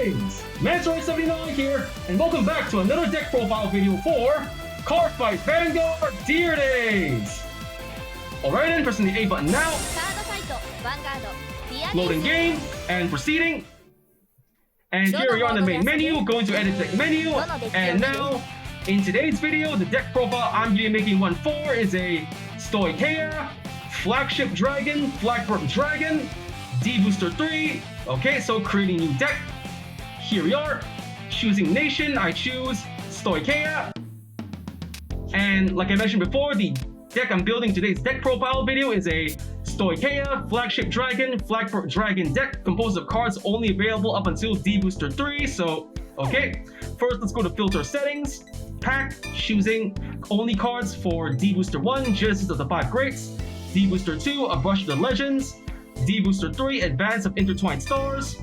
Greetings! Mansory79 here, and welcome back to another deck profile video for Cardfight Vanguard Deer Days! Alright then, pressing the A button now, Cardfight, loading game, and proceeding. And here we are on the main menu, going to edit deck menu, and now, in today's video, the deck profile I'm going to be making one for is a Stoicheia, Flagship Dragon, Flagburg Dragon, D-BT03. Okay, so creating new deck. Here we are. Choosing nation, I choose Stoicheia. And like I mentioned before, the deck I'm building today's deck profile video is a Stoicheia, Flagship Dragon, Flagburg Dragon deck composed of cards only available up until D-BT03. So, okay. First, let's go to filter settings. Pack, choosing only cards for D-BT01, Genesis of the 5 Greats, D-BT02, A Brush of the Legends, D-BT03, Advance of Intertwined Stars,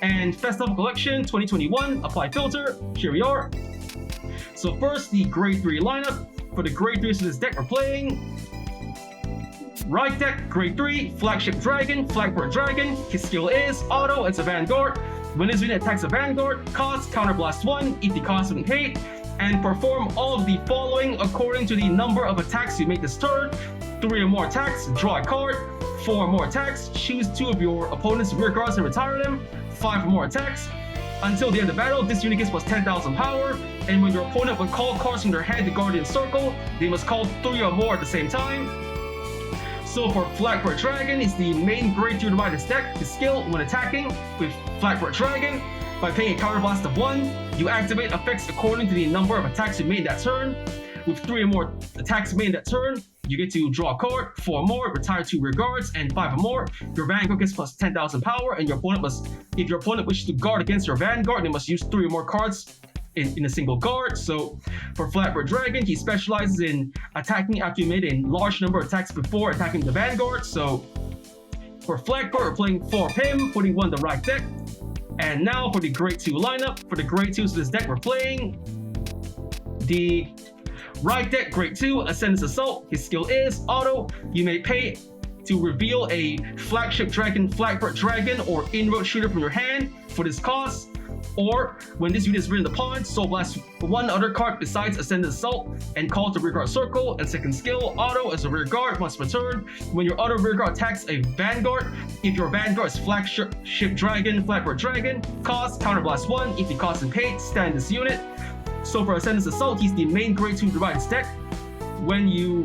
and Festival Collection 2021, apply filter. Here we are. So first, the grade 3 lineup. For the grade 3s of this deck, we're playing right deck, grade 3, Flagship Dragon, Flagburg Dragon. His skill is auto, it's a Vanguard. When this unit attacks a Vanguard, cost counterblast 1 if the cost isn't paid, and perform all of the following according to the number of attacks you make this turn. 3 or more attacks, draw a card. 4 or more attacks, choose 2 of your opponent's rear guards and retire them. 5 or more attacks. Until the end of battle, this unit gets plus 10,000 power, and when your opponent would call cards from their hand to Guardian Circle, they must call 3 or more at the same time. So for Flagburg Dragon, it's the main grade 2 to buy this deck. His skill, when attacking with Flagburg Dragon, by paying a counterblast of 1, you activate effects according to the number of attacks you made that turn. With 3 or more attacks made that turn, you get to draw a card. 4 or more, retire 2 rear guards, and 5 or more, your Vanguard gets plus 10,000 power, and your opponent must, if your opponent wishes to guard against your Vanguard, they must use 3 or more cards in a single guard. So for Flagburg Dragon, he specializes in attacking after you made a large number of attacks before attacking the Vanguard. So for Flagburg, we're playing 4 of him, putting 1 the right deck. And now for the grade 2 lineup. For the grade 2s of this deck, we're playing the right deck, grade 2, Ascendance Assault. His skill is auto. You may pay to reveal a Flagship Dragon, Flagburg Dragon, or Inroad Shooter from your hand for this cost. Or when this unit is written upon, Soul Blast 1 other card besides Ascendance Assault and call to rear guard circle. And second skill, auto as a rear guard once per turn. When your other rear guard attacks a Vanguard, if your Vanguard is Flagship Dragon, Flagburg Dragon, cost counterblast 1. If the cost is paid, stand this unit. So for Ascendance Assault, he's the main grade 2 to ride this deck. When you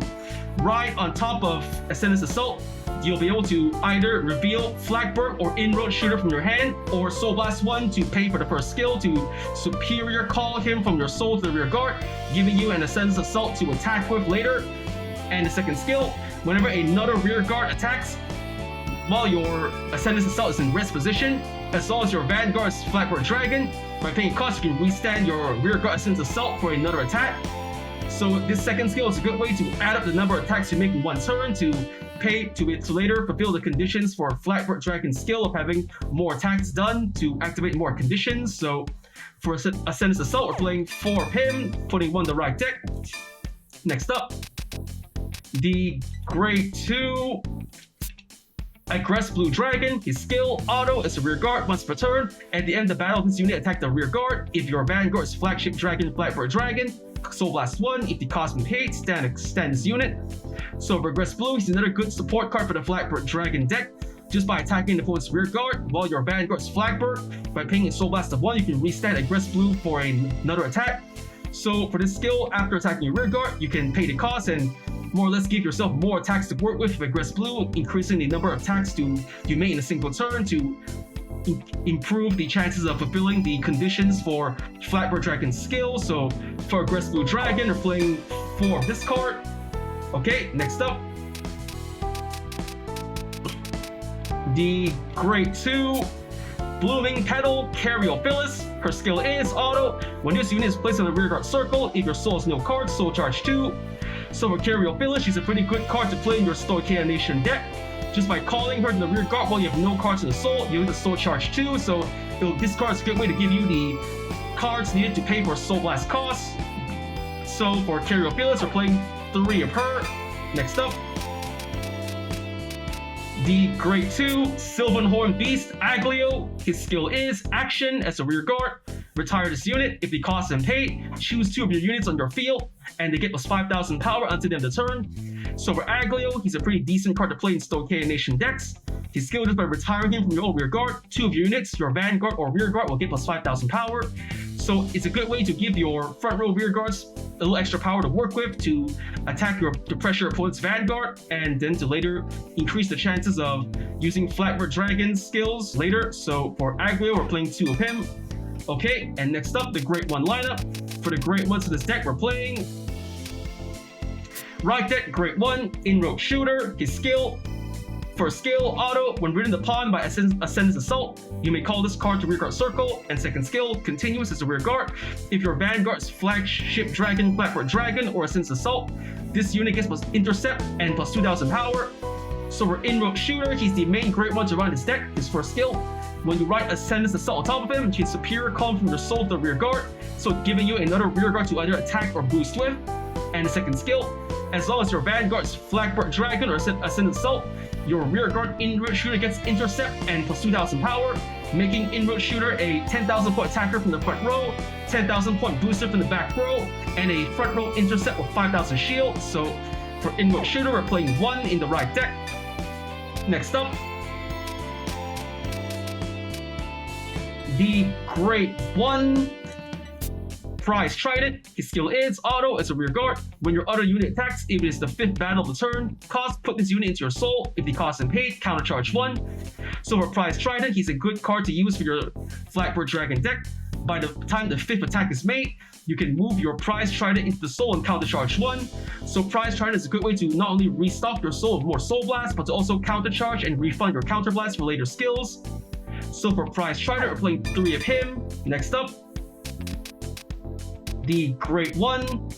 ride on top of Ascendance Assault, you'll be able to either reveal Flagburg or Inroad Shooter from your hand, or Soul Blast 1 to pay for the first skill to superior call him from your soul to the rear guard, giving you an Ascendance Assault to attack with later. And the second skill, whenever another rear guard attacks, while your Ascendance Assault is in rest position, as long as your Vanguard is Flagburg Dragon, by paying cost, you can withstand your rear guard Ascendance Assault for another attack. So this second skill is a good way to add up the number of attacks you make in one turn to pay to later fulfill the conditions for Flagburg Dragon's skill of having more attacks done to activate more conditions. So for Ascendance Assault, we're playing 4 of him, putting 1 the right deck. Next up, the grade 2 Aggress Blue Dragon. His skill, auto, is a rear guard once per turn. At the end of the battle, this unit attack the rear guard. If your Vanguard is Flagship Dragon, Flagburg Dragon, Soul Blast 1. If the cost is paid, stand this unit. So for Aggress Blue, he's another good support card for the Flagburg Dragon deck. Just by attacking the opponent's rear guard while your Vanguard is Flagburg, by paying a Soul Blast of 1, you can restand Aggress Blue for another attack. So for this skill, after attacking your rear guard, you can pay the cost and more or less give yourself more attacks to work with Aggress Blue, increasing the number of attacks you make in a single turn to improve the chances of fulfilling the conditions for Flagburg Dragon's skill. So for Aggress Blue Dragon, we're playing 4 of this card. Okay, next up, the grade 2 Blooming Petal Cariophyllis. Her skill is auto. When this unit is placed on the rear guard circle, if your soul has no cards, soul charge 2. So for Cariophyllis, she's a pretty good card to play in your Stoicheia Nation deck. Just by calling her to the rear guard while you have no cards in the soul, you get the soul charge 2. So this card is a good way to give you the cards needed to pay for Soul Blast costs. So for Cariophyllis, we're playing 3 of her. Next up, The Grade 2 Sylvan Horn Beast Aglio. His skill is Action as a rear guard. Retire this unit. If the cost and paid, choose 2 of your units on your field, and they get plus 5,000 power until the end of the turn. So for Aglio, he's a pretty decent card to play in Stoicheia Nation decks. His skill is by retiring him from your old rear guard. 2 of your units, your Vanguard or rear guard, will get plus 5,000 power. So it's a good way to give your front row rear guards a little extra power to work with to attack to pressure your opponent's Vanguard, and then to later increase the chances of using Flagburg Dragon skills later. So for Aglio, we're playing 2 of him. Okay, and next up, the Great 1 lineup. For the Great 1s of this deck, we're playing Right Deck, Great 1, In-Road Shooter. His skill, for skill, auto, when ridden upon by Ascendant's Assault, you may call this card to rear guard circle, and second skill, continuous as a rear guard. If your Vanguard's Flagship Dragon, Flagburg Dragon, or Ascendant's Assault, this unit gets plus intercept and plus 2,000 power. So for In-Road Shooter, he's the main Great 1 to run this deck. His first skill, when you ride Ascendant's Assault on top of him, you can superior column from your soul to the rear guard, so giving you another rear guard to either attack or boost with. And the second skill, as long as your Vanguard's Flagburg Dragon or Ascendant's Assault, your rear guard In-Road Shooter gets intercept and plus 2,000 power, making In-Road Shooter a 10,000 point attacker from the front row, 10,000 point booster from the back row, and a front row intercept with 5,000 shield. So for In-Road Shooter, we're playing 1 in the right deck. Next up, the Great 1 Prize Trident. His skill is auto as a rear guard. When your other unit attacks, if it is the 5th battle of the turn, put this unit into your soul. If the cost and paid, countercharge 1. So for Prize Trident, he's a good card to use for your Flagburg Dragon deck. By the time the 5th attack is made, you can move your Prize Trident into the soul and countercharge 1. So Prize Trident is a good way to not only restock your soul with more soul blasts, but to also countercharge and refund your counter blast for later skills. So for Prize Trident, we're playing 3 of him. Next up, the Great 1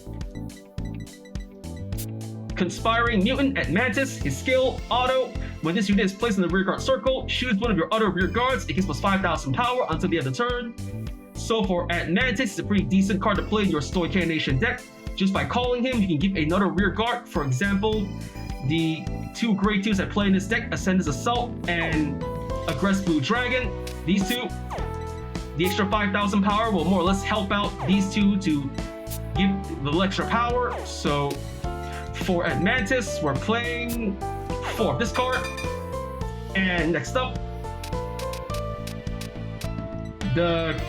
Conspiring Mutant at Mantis. His skill, auto. When this unit is placed in the rear guard circle, choose 1 of your other rear guards. It gets plus 5,000 power until the end of the turn. So for at Mantis, it's a pretty decent card to play in your Stoicheia Nation deck. Just by calling him, you can give another rear guard. For example, the 2 Grade 2s that play in this deck, Ascendant's Assault and Aggressive Blue Dragon. These 2, the extra 5,000 power will more or less help out these 2 to give the little extra power. So for Atlantis, we're playing 4 of this card. And next up, the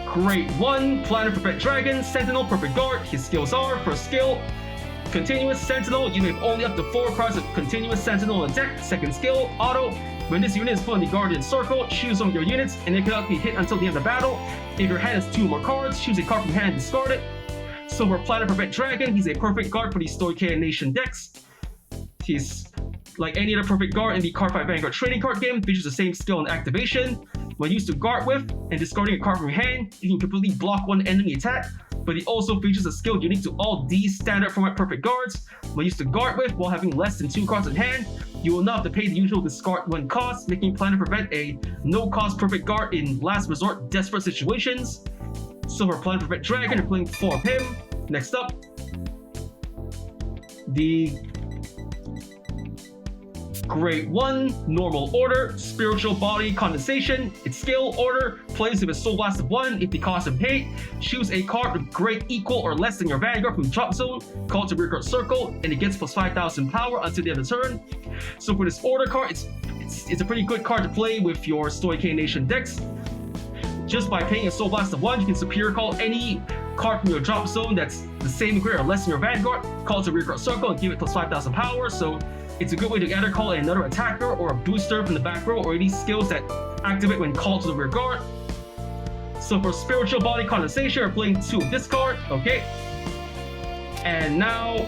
Great 1 Planet Perfect Dragon Sentinel Perfect Guard. His skills are, first skill, Continuous Sentinel. You may have only up to 4 cards of Continuous Sentinel in the deck. Second skill, auto. When this unit is put in the Guardian Circle, choose one of your units, and it cannot be hit until the end of the battle. If your hand has 2 more cards, choose a card from hand and discard it. So for Planet Perfect Dragon, he's a perfect guard for the Stoicheia Nation decks. He's like any other perfect guard in the Cardfight Vanguard trading card game, features the same skill and activation. When used to guard with and discarding a card from your hand, you can completely block 1 enemy attack, but it also features a skill unique to all these standard format perfect guards. When used to guard with while having less than 2 cards in hand, you will not have to pay the usual discard 1 cost, making Planet Prevent a no-cost perfect guard in last resort desperate situations. So for Planet Prevent Dragon, you're playing 4 of him. Next up, the Great 1 Normal Order Spiritual Body Condensation. Its skill, order, plays with a soul blast of 1. If the cost of hate, choose a card with grade equal or less than your Vanguard from drop zone, call it to rear guard circle, and it gets plus 5,000 power until the end of the turn. So for this order card, it's a pretty good card to play with your Stoicheia Nation decks. Just by paying a soul blast of 1, you can superior call any card from your drop zone that's the same grade or less than your Vanguard, call it to rear guard circle, and give it plus 5,000 power. So it's a good way to either call another attacker or a booster from the back row, or any skills that activate when called to the rear guard. So for Spiritual Body Condensation, we're playing 2 of this card. Okay. And now,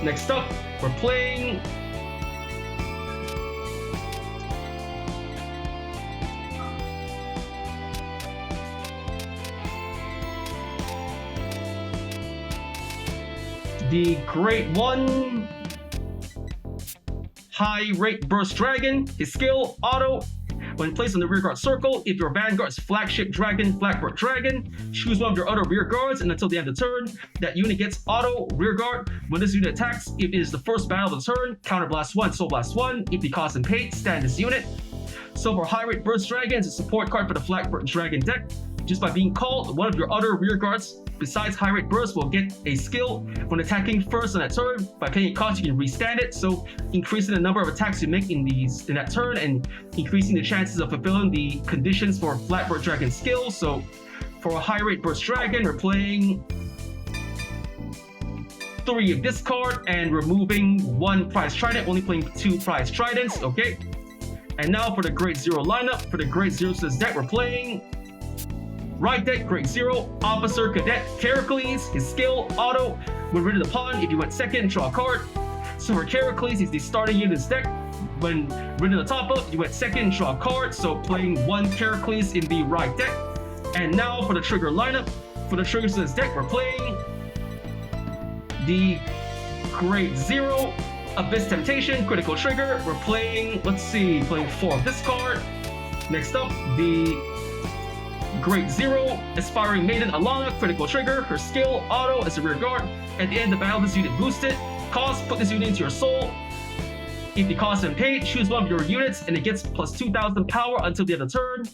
next up, we're playing the Great 1 High Rate Burst Dragon. His skill, auto. When placed on the rearguard circle, if your Vanguard is Flagship Dragon, Flagburg Dragon, choose one of your other rearguards, and until the end of the turn, that unit gets auto rearguard. When this unit attacks, if it is the first battle of the turn, counterblast 1, soul blast 1. If the cost and paid, stand this unit. So for high rate burst dragons, a support card for the Flagburg Dragon deck. Just by being called, one of your other rearguards besides high rate burst will get a skill when attacking first on that turn. By paying a cost, you can restand it, so increasing the number of attacks you make in that turn and increasing the chances of fulfilling the conditions for Flagburg Dragon skill. So for a high rate burst dragon, we're playing 3 of this card and removing 1 prize trident, only playing 2 prize tridents, okay? And now for the Grade 0 lineup. For the Grade 0 to this deck, we're playing right deck, Grade 0, Officer Cadet Characles. His skill, auto. When rid of the pawn, if you went second, draw a card. So for Characles, he's the starting unit in this deck. When rid of the top up, you went second, draw a card. So playing 1 Characles in the right deck. And now for the trigger lineup. For the triggers to this deck, we're playing the Grade 0, Abyss Temptation, critical trigger. We're playing, playing 4 of this card. Next up, the Grade 0, Aspiring Maiden Alana, critical trigger. Her skill, auto as a rear guard. At the end of the battle, this unit boosted. Cost, put this unit into your soul. If the cost and paid, choose one of your units and it gets plus 2,000 power until the end of the turn.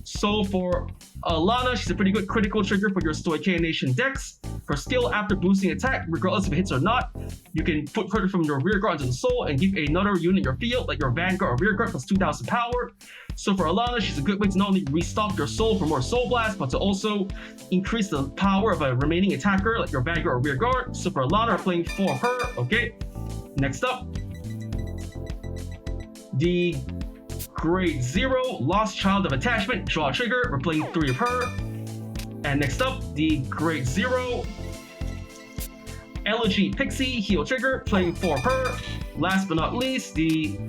So for Alana, she's a pretty good critical trigger for your Stoicheia Nation decks. Her skill, after boosting attack, regardless if it hits or not, you can put her from your rear guard into the soul and give another unit in your field, like your Vanguard or rear guard, plus 2,000 power. So for Alana, she's a good way to not only restock your soul for more soul blast, but to also increase the power of a remaining attacker, like your Vanguard or rear guard. So for Alana, we're playing 4 of her, okay? Next up, the Grade 0, Lost Child of Attachment, draw a trigger. We're playing 3 of her. And next up, the Grade 0, Elegy Pixie, heal trigger, playing 4 of her. Last but not least, the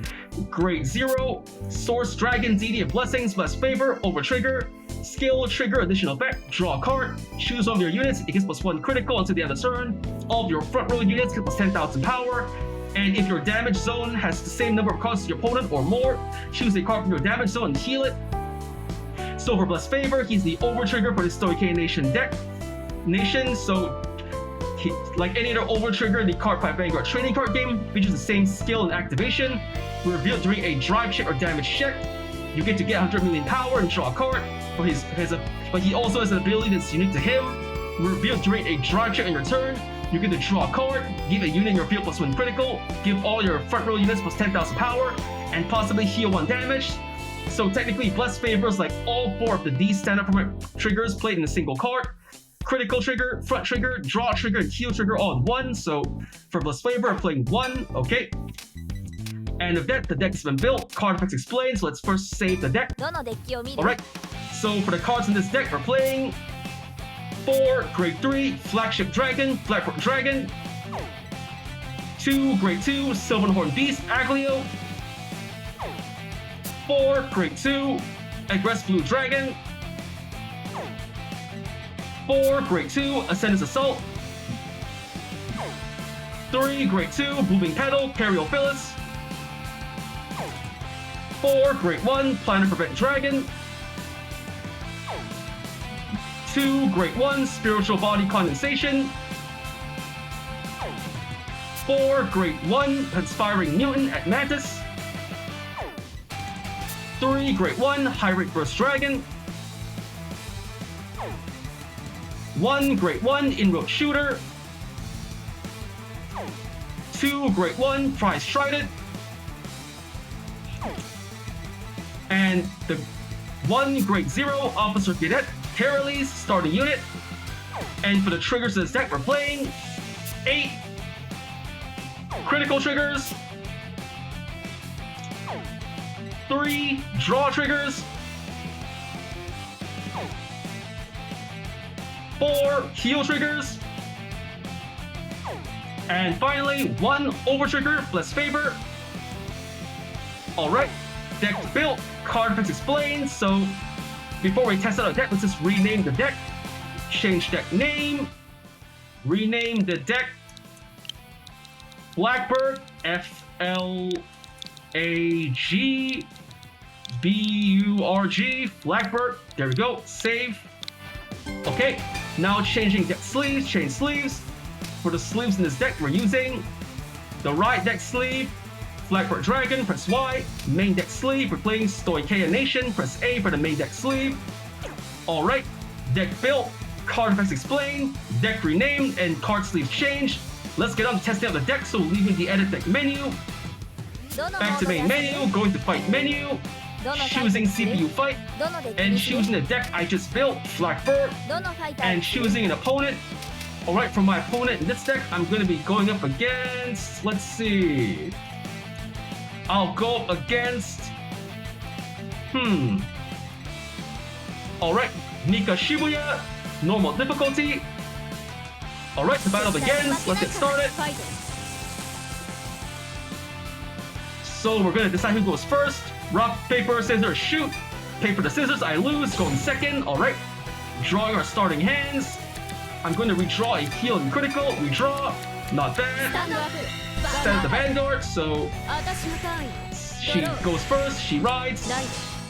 Grade 0, Source Dragon, Deity of Blessings, bless favor, over trigger. Skill, trigger, additional effect, draw a card. Choose one of your units, it gets plus 1 critical until the end of the turn. All of your front row units get plus 10,000 power. And if your damage zone has the same number of cards as your opponent or more, choose a card from your damage zone and heal it. So for Bless Favor, he's the over trigger for the Stoicheia Nation. So like any other over trigger in the Cardfight Vanguard trading card game, features the same skill and activation. Revealed during a drive check or damage check, you get to get 100 million power and draw a card. But he also has an ability that's unique to him. Revealed during a drive check on your turn, you get to draw a card, give a unit in your field plus 1 critical, give all your front row units plus 10,000 power, and possibly heal 1 damage. So technically, Bless Favor is like all 4 of the D standard format triggers played in a single card. Critical trigger, front trigger, draw trigger, and heal trigger all in 1. So for Bless Favor, I'm playing 1, okay. And with that, the deck has been built, card effects explained, so let's first save the deck. Alright, so for the cards in this deck, we're playing 4, Grade 3, Flagship Dragon, Flagburg Dragon. 2, Grade 2, Sylvanhorn Beast, Aglio. 4, Grade 2, Aggress Blue Dragon. 4, Grade 2, Ascendance Assault. 3, Grade 2, Moving Petal, Periophilus. 4, Grade 1, Planet Prevent Dragon. 2, Grade 1, Spiritual Body Condensation. 4, Grade 1, Conspiring Mutant at Mantis. 3, Grade 1, High Rate Burst Dragon. 1, Grade 1, Inroad Shooter. 2, Grade 1, Prize Trident. And the 1, Grade 0, Officer Cadet Heracles, starting unit. And for the triggers of this deck, we're playing 8 critical triggers, 3 draw triggers, 4 heal triggers, and finally 1 over trigger, Bless Favor. Alright, deck built, card effects explained. So before we test out our deck, let's just rename the deck. Change deck name. Rename the deck Flagburg, Flagburg Burg, Flagburg. There we go. Save. Okay, now changing deck sleeves. Change sleeves. For the sleeves in this deck, we're using the right deck sleeve, Flagburg Dragon, press Y. Main deck sleeve, we're playing Stoicheia Nation, press A for the main deck sleeve. Alright, deck built, card effects explained, deck renamed, and card sleeves changed. Let's get on to testing out the deck, so leaving the edit deck menu. Back to main menu, going to fight menu, choosing CPU fight, and choosing the deck I just built, Flagburg, and choosing an opponent. Alright, for my opponent in this deck, I'm going to be going up against, let's see. I'll go up against, Alright, Nika Shibuya, normal difficulty. Alright, the battle begins, let's get started. So we're going to decide who goes first. Rock, paper, scissors, shoot. Paper to scissors, I lose, going second. Alright, drawing our starting hands. I'm going to redraw a heal and critical, redraw, not bad. Stand the Vanguard, so she goes first, she rides.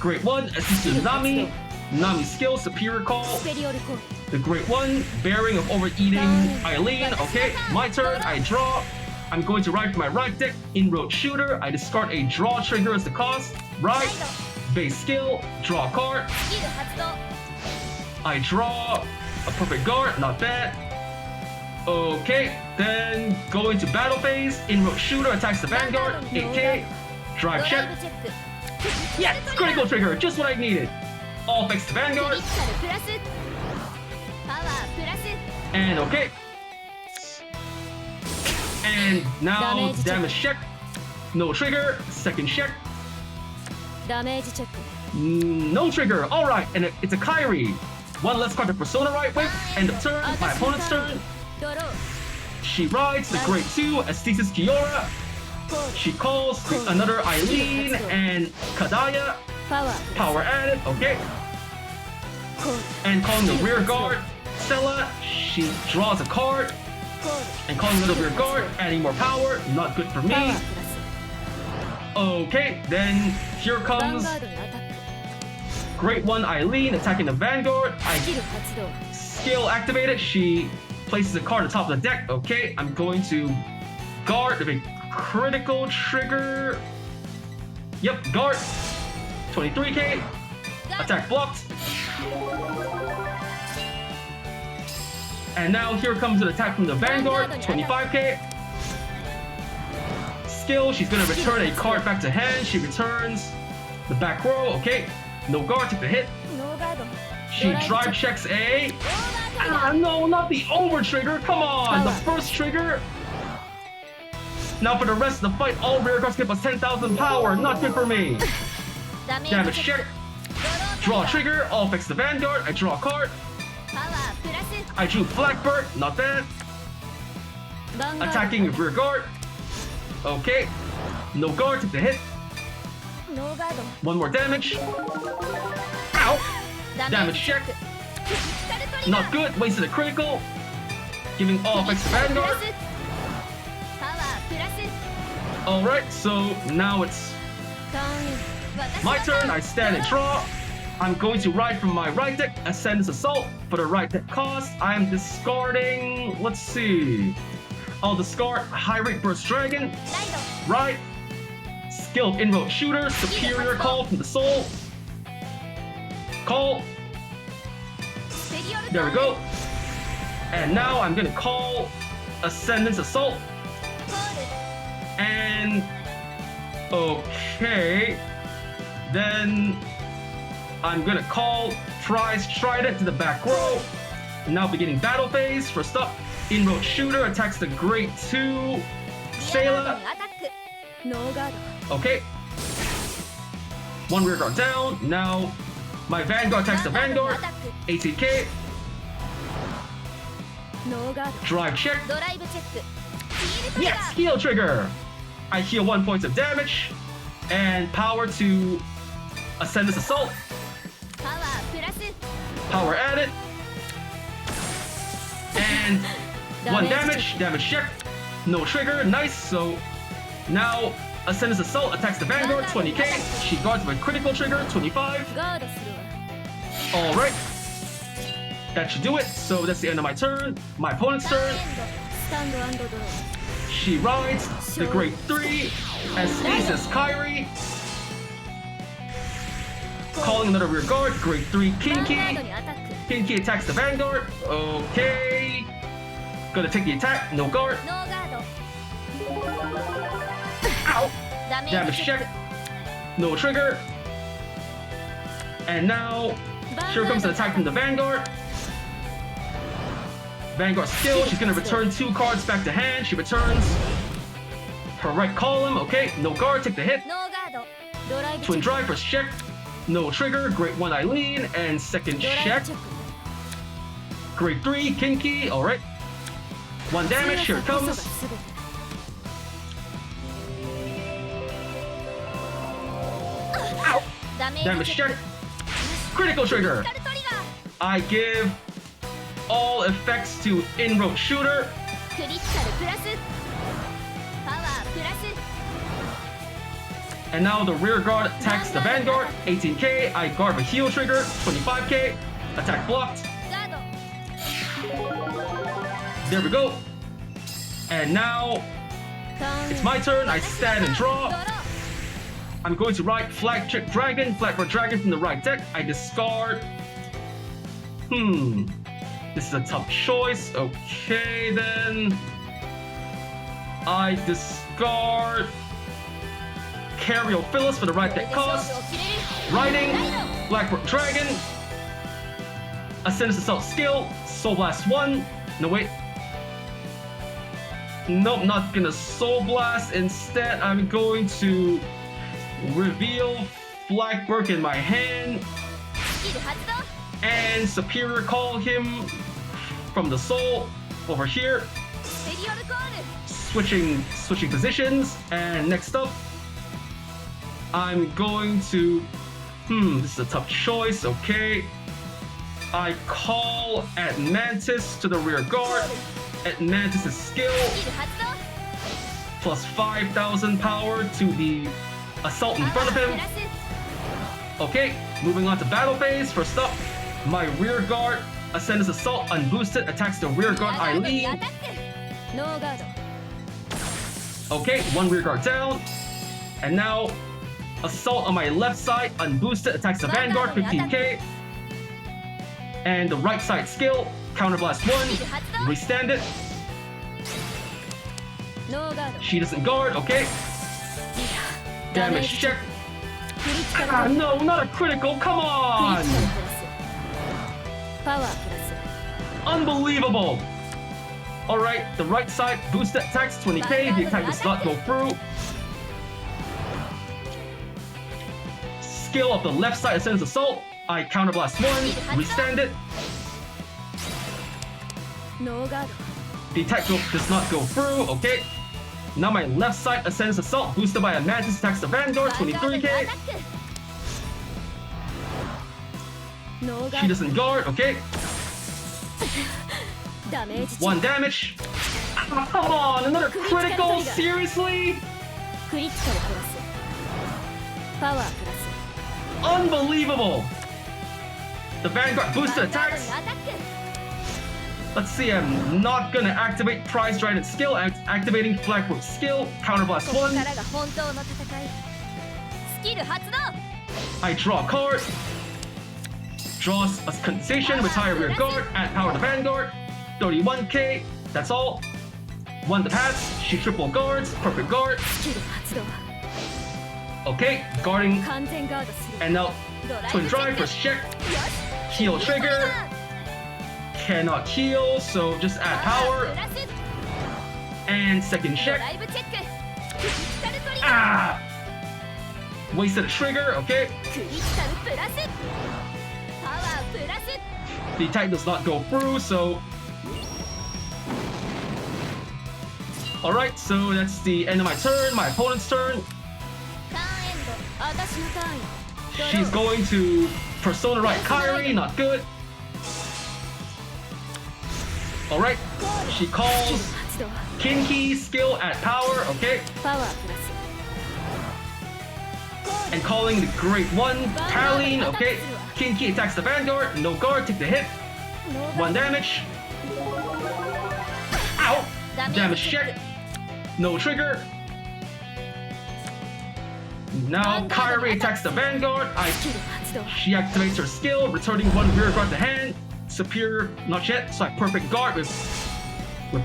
Great one, assisted Nami. Nami skill, superior call. The great one, bearing of overeating Eileen. Okay, my turn, I draw. I'm going to ride for my right deck, inroad shooter. I discard a draw trigger as the cost. Ride, base skill, draw a card. I draw a perfect guard, not bad. Okay, then go into battle phase. Inroad shooter attacks the Vanguard, 8k. Drive check. Yes, critical trigger, just what I needed. All effects to Vanguard. And okay. And now damage check. No trigger, second check. No trigger, alright, and it's a Kairi. One less card to Persona right with. End of turn, my opponent's turn. She rides the Great 2, Aesthesis Kiora. She calls another Eileen and Kadaya. Power added, okay. And calling the rear guard, Stella. She draws a card. And calling another rear guard, adding more power. Not good for me. Okay, then here comes Great One Eileen attacking the Vanguard. Skill activated. She places a card on top of the deck. Okay, I'm going to guard with a critical trigger. Yep, guard. 23k. Attack blocked. And now here comes an attack from the Vanguard. 25k. Skill, she's going to return a card back to hand. She returns the back row. Okay, no guard, took the hit. She drive checks a... no, not the over trigger. Come on, the first trigger. Now for the rest of the fight, all rear guards get plus 10,000 power. Not good for me. Damage check. Draw a trigger. All effects to Vanguard. I draw a card. I drew Flagburg. Not bad. Attacking with rear guard. Okay. No guard, took the hit. One more damage. Ow! Damage check. Not good, wasted a critical. Giving all effects to Vanguard. Alright, so now it's my turn. I stand and draw. I'm going to ride from my right deck, Ascendant's Assault. For the right deck cost, I am discarding, let's see. I'll discard High Rate Burst Dragon. Ride. Skill of Inroad Shooter, Superior Call from the Soul. Call. There we go. And now I'm gonna call Ascendant's Assault. And okay, then I'm gonna call Prize Trident to the back row. Now beginning battle phase. First up, Inroad Shooter attacks the Great 2 Sailor. Okay. One rear guard down. Now my Vanguard attacks the Vanguard. 18k. Drive check. Yes, heal trigger. I heal 1 point of damage and power to Ascendant's Assault. Power added. And 1 damage. Damage check. No trigger. Nice. So now Ascendant's Assault attacks the Vanguard, 20k. She guards with critical trigger, 25. Alright. That should do it. So that's the end of my turn. My opponent's turn. She rides the grade 3 as Aces Kyrie. Calling another rear guard, grade 3 Kinky. Kinky attacks the Vanguard. Okay. Gonna take the attack, no guard. Ow! Damage check. No trigger. And now, here comes an attack from the Vanguard. Vanguard skill, she's gonna return 2 cards back to hand. She returns her right column. Okay, no guard, take the hit. Twin drive, first check. No trigger, grade 1 Eileen, and second check. Grade 3 Kinky, alright. 1 damage, here it comes. Ow! Damage check. Critical trigger. I give all effects to in-road shooter. And now the rear guard attacks the Vanguard, 18k. I guard with heal trigger, 25k. Attack blocked. There we go. And now it's my turn. I stand and draw. I'm going to ride Flagship Dragon, Flagburg Dragon from the right deck. I discard. This is a tough choice. Okay, then. I discard Cariophilus for the right deck cost. Riding Flagburg Dragon. Ascendant's Assault skill. Soul Blast 1. No, wait. Nope, not gonna Soul Blast. Instead, I'm going to reveal Flagburg in my hand and Superior Call him from the soul over here. Switching positions, and next up I'm going to this is a tough choice. Okay, I call Atlantis to the rear guard. Atlantis' skill plus 5,000 power to the assault in front of him. Okay, moving on to battle phase. First up, my rear guard Ascendant's Assault unboosted attacks the rear guard Eileen. Okay, 1 rear guard down. And now Assault on my left side unboosted attacks the Vanguard, 15k. And the right side skill, Counterblast 1, restand it. She doesn't guard, okay. Damage check. Ah, no, not a critical, come on! Unbelievable! Alright, the right side boosted attacks 20k, the attack does not go through. Skill of the left side Ascendant's Assault, I Counterblast 1, restand it. The attack does not go through, okay. Now my left side Ascendant's Assault, boosted by a Mantis, attacks the Vanguard, 23k. She doesn't guard, okay. 1 damage. Oh, come on, another critical? Seriously? Unbelievable! The Vanguard boosted attacks. Let's see, I'm not gonna activate Prize Trident skill. I'm activating Flagburg skill, Counterblast 1. I draw a card. Draws a Condensation, retire rear guard, add power to Vanguard. 31k, that's all. 1 to pass, she triple guards, perfect guard. Okay, guarding. And now, Twin Drive, first check. Heal trigger. Cannot heal, so just add power. And second check. Ah! Wasted a trigger, okay. The attack does not go through, so... Alright, so that's the end of my turn, my opponent's turn. She's going to Persona right Kyrie, not good. Alright, she calls Kinky skill at power, okay. And calling the Great One, Caroline, okay. Kinky attacks the Vanguard, no guard, take the hit. 1 damage. Ow! Damage check. No trigger. Now Kyrie attacks the Vanguard. She activates her skill, returning 1 rear guard to hand. Superior, not yet, so I perfect guard with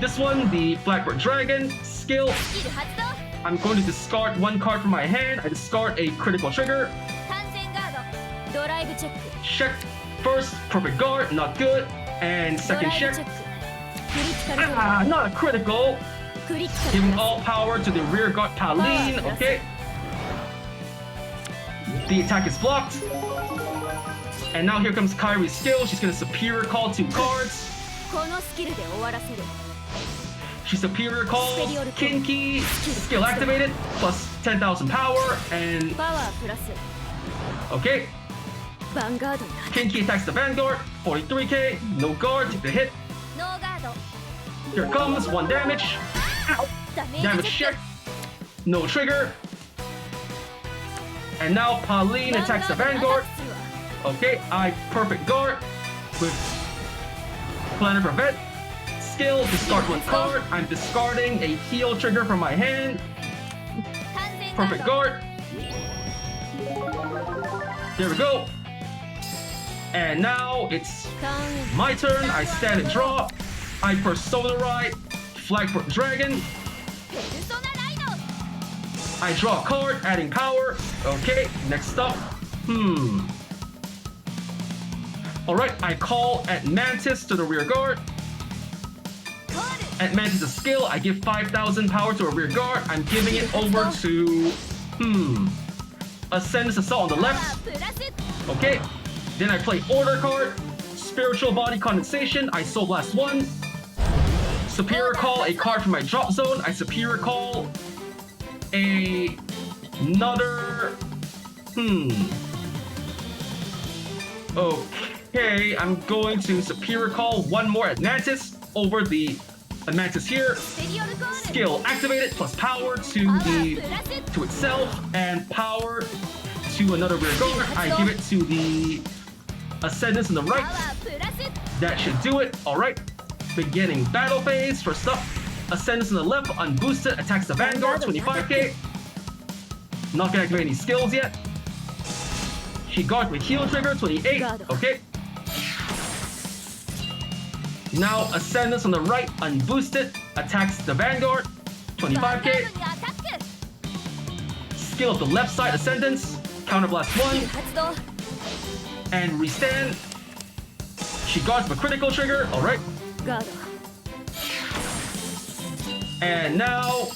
this one, the Flagburg Dragon skill. I'm going to discard 1 card from my hand. I discard a critical trigger. Check first, perfect guard, not good. And second check. Not a critical. Giving all power to the rear guard Pauline, okay. The attack is blocked. And now here comes Kyrie's skill. She's gonna superior call 2 cards. She superior calls Kinky, skill activated, plus 10,000 power, and okay. Kinky attacks the Vanguard, 43k, no guard, take the hit. Here comes 1 damage. Ow. Damage check, no trigger. And now Pauline attacks the Vanguard. Okay, I perfect guard with Planet Prevent. Skill, discard 1 card. I'm discarding a heal trigger from my hand. Perfect guard. There we go. And now it's my turn. I stand and draw. I Persona Ride Flagburg Dragon. I draw a card, adding power. Okay, next up. Alright, I call at Mantis to the rear guard. At Mantis' skill, I give 5,000 power to a rear guard. I'm giving it over to Ascendance Assault on the left. Okay. Then I play Order card. Spiritual Body Condensation. I Soul Blast 1. Superior Call a card from my drop zone. I Superior Call another. Okay, I'm going to Superior Call 1 more at Mantis over the Mantis here. Skill activated, plus power to itself and power to another rear guard. I give it to the Ascendance on the right. That should do it. Alright. Beginning battle phase. First up, Ascendance on the left, unboosted, attacks the Vanguard, 25k. Not gonna activate any skills yet. She guards with heal trigger, 28. Okay. Now Ascendance on the right, unboosted, attacks the Vanguard, 25k. Skill of the left side, Ascendance, counterblast 1. And restand. She guards with critical trigger, alright. And now,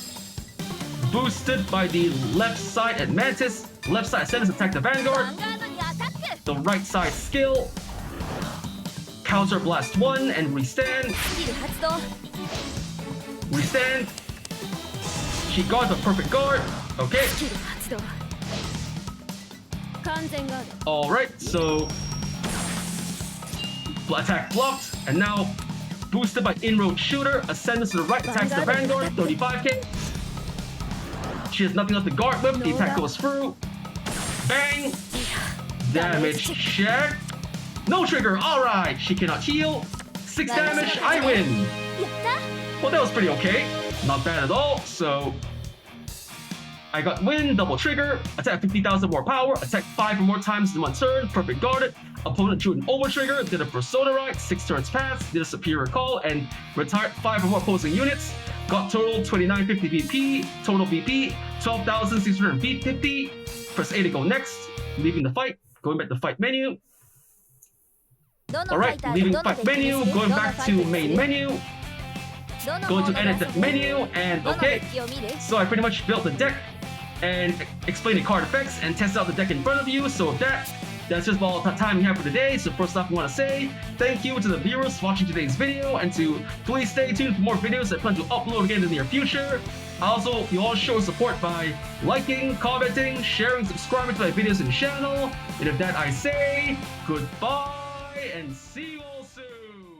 boosted by the left side at Mantis. Left side Ascendance attack the Vanguard. The right side skill. Counter blast 1 and restand. Restand. She guards a perfect guard. Okay. Alright, so attack blocked, and now boosted by Inroad Shooter. Ascendance to the right attacks the Vanguard, 35k. She has nothing left to guard with. The attack goes through. Bang! Damage check. No trigger, alright! She cannot heal. 6 damage, I win! Well, that was pretty okay. Not bad at all, so I got win, double trigger, attack 50,000 more power, attack 5 or more times in 1 turn, perfect guarded. Opponent drew an over trigger, did a Persona Ride, 6 turns passed, did a superior call, and retired 5 or more opposing units. Got total 2950 VP, total VP 12,650. Press A to go next, leaving the fight, going back to fight menu. Alright, leaving fight menu, going back to main menu. Going to edit the menu, and okay. So I pretty much built the deck and explained the card effects and tested out the deck in front of you. So that's just all the time we have for today. So first off, I want to say thank you to the viewers watching today's video, and to please stay tuned for more videos I plan to upload again in the near future. Also, you all show support by liking, commenting, sharing, subscribing to my videos and channel. And with that, I say goodbye and see you all soon.